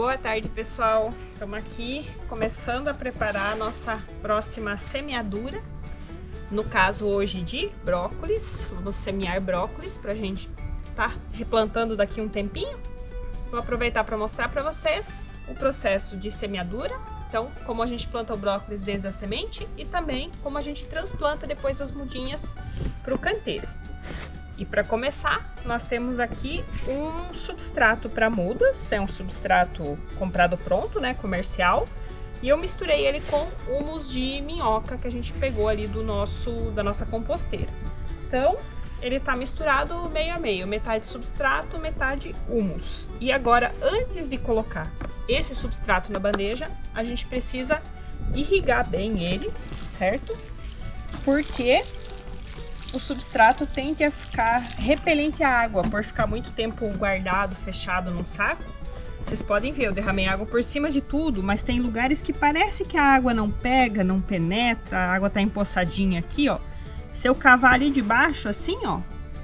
Boa tarde, pessoal. Estamos aqui começando a preparar a nossa próxima semeadura. No caso hoje de brócolis. Vamos semear brócolis para a gente tá replantando daqui um tempinho. Vou aproveitar para mostrar para vocês o processo de semeadura. Então, como a gente planta o brócolis desde a semente e também como a gente transplanta depois as mudinhas para o canteiro. E para começar, nós temos aqui um substrato para mudas, é um substrato comprado pronto, né, comercial. E eu misturei ele com humus de minhoca que a gente pegou ali da nossa composteira. Então, ele tá misturado meio a meio, metade substrato, metade humus. E agora, antes de colocar esse substrato na bandeja, a gente precisa irrigar bem ele, certo? Porque o substrato tende a ficar repelente à água, por ficar muito tempo guardado, fechado num saco. Vocês podem ver, eu derramei água por cima de tudo, mas tem lugares que parece que a água não pega, não penetra, a água tá empoçadinha aqui, ó. Se eu cavar ali de baixo, assim, ó,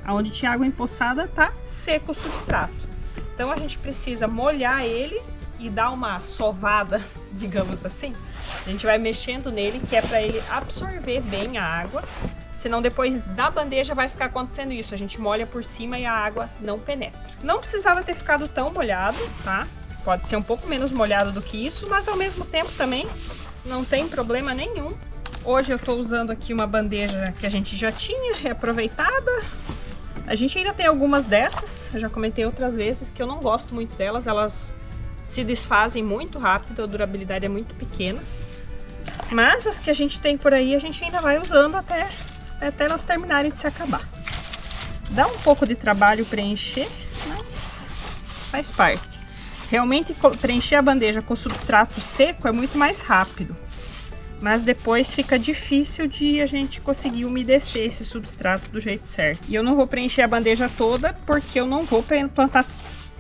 onde tinha água empoçada, tá seco o substrato. Então a gente precisa molhar ele e dar uma sovada, digamos assim. A gente vai mexendo nele, que é para ele absorver bem a água. Senão depois da bandeja vai ficar acontecendo isso, a gente molha por cima e a água não penetra. Não precisava ter ficado tão molhado, tá? Pode ser um pouco menos molhado do que isso, mas ao mesmo tempo também não tem problema nenhum. Hoje eu tô usando aqui uma bandeja que a gente já tinha reaproveitada. A gente ainda tem algumas dessas, eu já comentei outras vezes que eu não gosto muito delas, elas se desfazem muito rápido, a durabilidade é muito pequena. Mas as que a gente tem por aí a gente ainda vai usando até elas terminarem de se acabar. Dá um pouco de trabalho preencher, mas faz parte. Realmente preencher a bandeja com substrato seco é muito mais rápido, mas depois fica difícil de a gente conseguir umedecer esse substrato do jeito certo. E eu não vou preencher a bandeja toda porque eu não vou plantar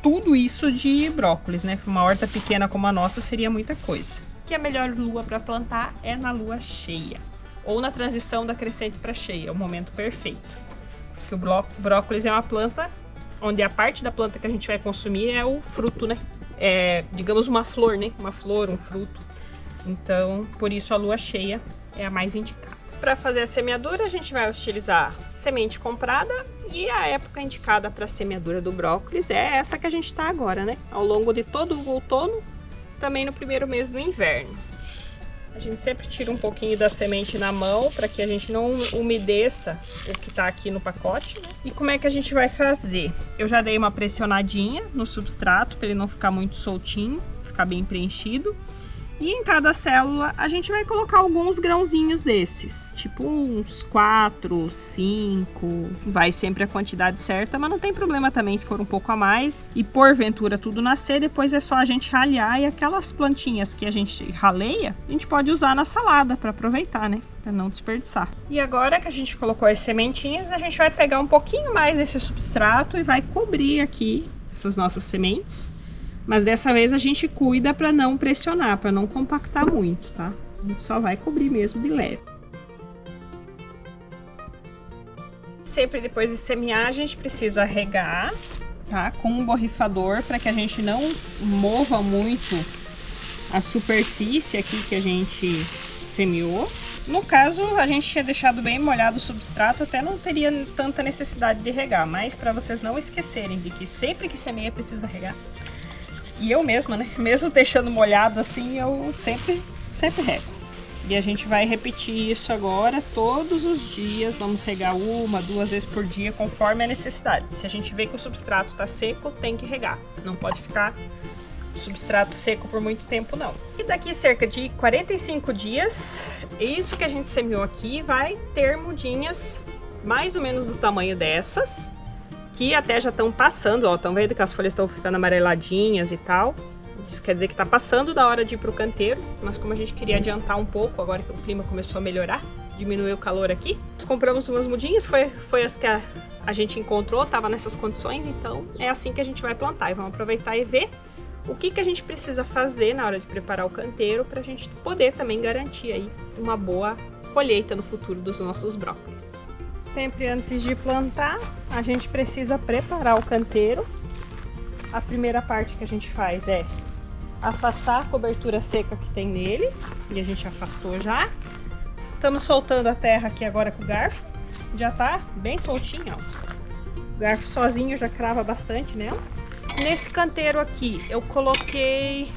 tudo isso de brócolis, né? Uma horta pequena como a nossa seria muita coisa. Que a melhor lua para plantar é na lua cheia ou na transição da crescente para cheia, é o momento perfeito. Porque o brócolis é uma planta onde a parte da planta que a gente vai consumir é o fruto, né? É, digamos, uma flor, né? Uma flor, um fruto. Então, por isso a lua cheia é a mais indicada. Para fazer a semeadura, a gente vai utilizar semente comprada e a época indicada para a semeadura do brócolis é essa que a gente está agora, né? Ao longo de todo o outono, também no primeiro mês do inverno. A gente sempre tira um pouquinho da semente na mão para que a gente não umedeça o que está aqui no pacote, né? E como é que a gente vai fazer? Eu já dei uma pressionadinha no substrato para ele não ficar muito soltinho, ficar bem preenchido. E em cada célula a gente vai colocar alguns grãozinhos desses, tipo uns 4, 5, vai sempre a quantidade certa, mas não tem problema também se for um pouco a mais. E porventura tudo nascer, depois é só a gente ralhar e aquelas plantinhas que a gente raleia, a gente pode usar na salada para aproveitar, né? Para não desperdiçar. E agora que a gente colocou as sementinhas, a gente vai pegar um pouquinho mais desse substrato e vai cobrir aqui essas nossas sementes. Mas dessa vez a gente cuida para não pressionar, para não compactar muito, tá? A gente só vai cobrir mesmo de leve. Sempre depois de semear a gente precisa regar, tá? Com um borrifador para que a gente não mova muito a superfície aqui que a gente semeou. No caso, a gente tinha deixado bem molhado o substrato, até não teria tanta necessidade de regar, mas para vocês não esquecerem de que sempre que semeia precisa regar. E eu mesma, né? Mesmo deixando molhado assim, eu sempre rego. E a gente vai repetir isso agora todos os dias. Vamos regar 1, 2 vezes por dia, conforme a necessidade. Se a gente vê que o substrato tá seco, tem que regar. Não pode ficar o substrato seco por muito tempo, não. E daqui cerca de 45 dias, isso que a gente semeou aqui vai ter mudinhas mais ou menos do tamanho dessas. Que até já estão passando, ó, estão vendo que as folhas estão ficando amareladinhas e tal. Isso quer dizer que está passando da hora de ir para o canteiro, mas como a gente queria adiantar um pouco, agora que o clima começou a melhorar, diminuiu o calor aqui. Nós compramos umas mudinhas, foi as que a gente encontrou, estava nessas condições, então é assim que a gente vai plantar. E vamos aproveitar e ver o que a gente precisa fazer na hora de preparar o canteiro para a gente poder também garantir aí uma boa colheita no futuro dos nossos brócolis. Sempre antes de plantar, a gente precisa preparar o canteiro. A primeira parte que a gente faz é afastar a cobertura seca que tem nele. E a gente afastou já. Estamos soltando a terra aqui agora com o garfo. Já tá bem soltinho, ó. O garfo sozinho já crava bastante nela. Nesse canteiro aqui eu coloquei...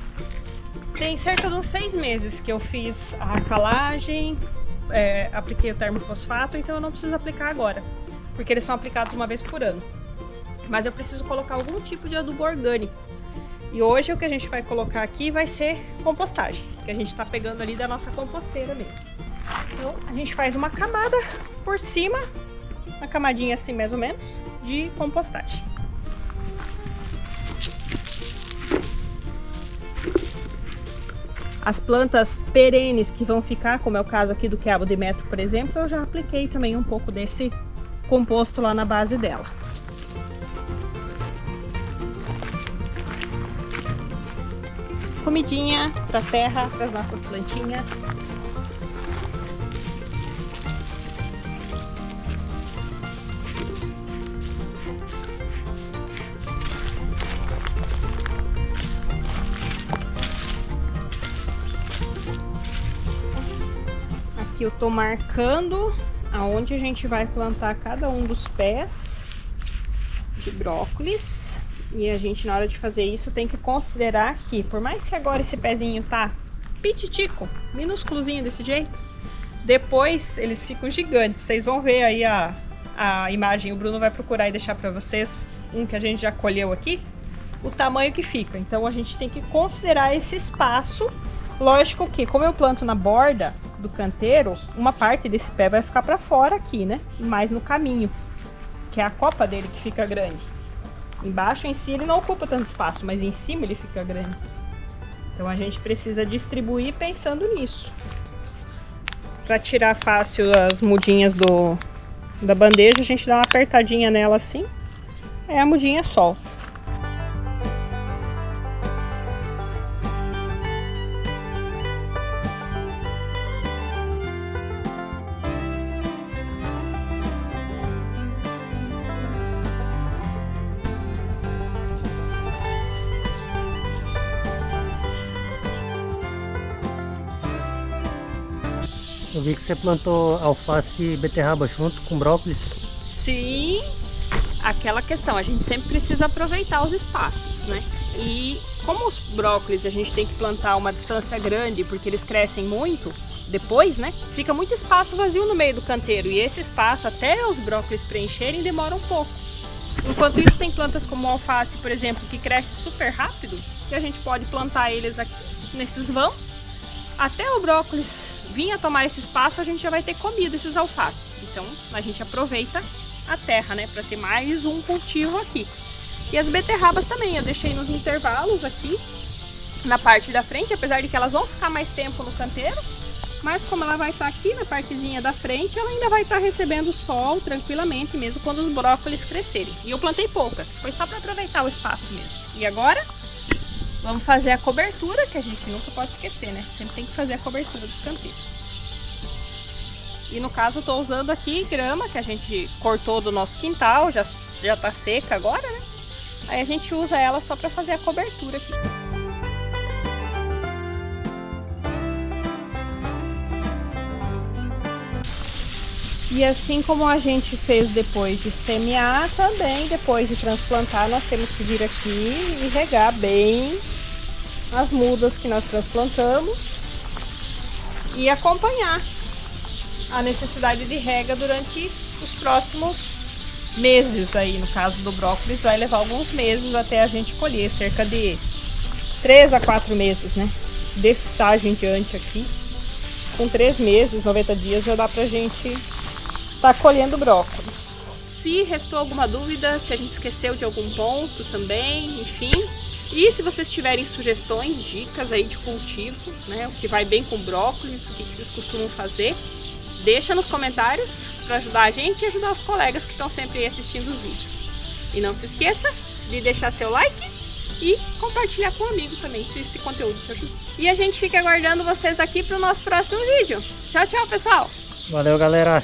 Tem cerca de uns 6 meses que eu fiz a calagem, apliquei o termofosfato, então eu não preciso aplicar agora, porque eles são aplicados uma vez por ano. Mas eu preciso colocar algum tipo de adubo orgânico. E hoje o que a gente vai colocar aqui vai ser compostagem, que a gente está pegando ali da nossa composteira mesmo. Então a gente faz uma camada por cima, uma camadinha assim mais ou menos, de compostagem. As plantas perenes que vão ficar, como é o caso aqui do quiabo de metro, por exemplo, eu já apliquei também um pouco desse composto lá na base dela. Comidinha para a terra, para as nossas plantinhas. Aqui eu tô marcando aonde a gente vai plantar cada um dos pés de brócolis. E a gente, na hora de fazer isso, tem que considerar que, por mais que agora esse pezinho tá pititico, minúsculozinho desse jeito, depois eles ficam gigantes. Vocês vão ver aí a imagem, o Bruno vai procurar e deixar pra vocês um que a gente já colheu aqui, o tamanho que fica. Então a gente tem que considerar esse espaço. Lógico que, como eu planto na borda do canteiro, uma parte desse pé vai ficar pra fora aqui, né? Mais no caminho, que é a copa dele que fica grande. Embaixo em si ele não ocupa tanto espaço, mas em cima ele fica grande. Então a gente precisa distribuir pensando nisso. Para tirar fácil as mudinhas da bandeja, a gente dá uma apertadinha nela assim, aí a mudinha solta. Eu vi que você plantou alface e beterraba junto com brócolis. Sim, aquela questão, a gente sempre precisa aproveitar os espaços, né? E como os brócolis a gente tem que plantar uma distância grande, porque eles crescem muito depois, né? Fica muito espaço vazio no meio do canteiro, e esse espaço, até os brócolis preencherem, demora um pouco. Enquanto isso, tem plantas como o alface, por exemplo, que cresce super rápido, e a gente pode plantar eles aqui nesses vãos. Até o brócolis vir a tomar esse espaço, a gente já vai ter comido esses alfaces. Então a gente aproveita a terra, né, para ter mais um cultivo aqui. E as beterrabas também, eu deixei nos intervalos aqui na parte da frente, apesar de que elas vão ficar mais tempo no canteiro, mas como ela vai estar aqui na partezinha da frente, ela ainda vai estar recebendo sol tranquilamente, mesmo quando os brócolis crescerem. E eu plantei poucas, foi só para aproveitar o espaço mesmo. E agora vamos fazer a cobertura, que a gente nunca pode esquecer, né? Sempre tem que fazer a cobertura dos canteiros. E no caso eu tô usando aqui grama que a gente cortou do nosso quintal, já tá seca agora, né? Aí a gente usa ela só para fazer a cobertura aqui. E assim como a gente fez depois de semear, também depois de transplantar, nós temos que vir aqui e regar bem as mudas que nós transplantamos e acompanhar a necessidade de rega durante os próximos meses. Aí no caso do brócolis vai levar alguns meses até a gente colher, cerca de 3 a 4 meses, né? Desse estágio em diante aqui, com 3 meses, 90 dias já dá pra gente tá colhendo brócolis. Se restou alguma dúvida, se a gente esqueceu de algum ponto também, enfim. E se vocês tiverem sugestões, dicas aí de cultivo, né, o que vai bem com brócolis, o que vocês costumam fazer, deixa nos comentários para ajudar a gente e ajudar os colegas que estão sempre aí assistindo os vídeos. E não se esqueça de deixar seu like e compartilhar com um amigo também, se esse conteúdo te ajuda. E a gente fica aguardando vocês aqui para o nosso próximo vídeo. Tchau, tchau, pessoal! Valeu, galera!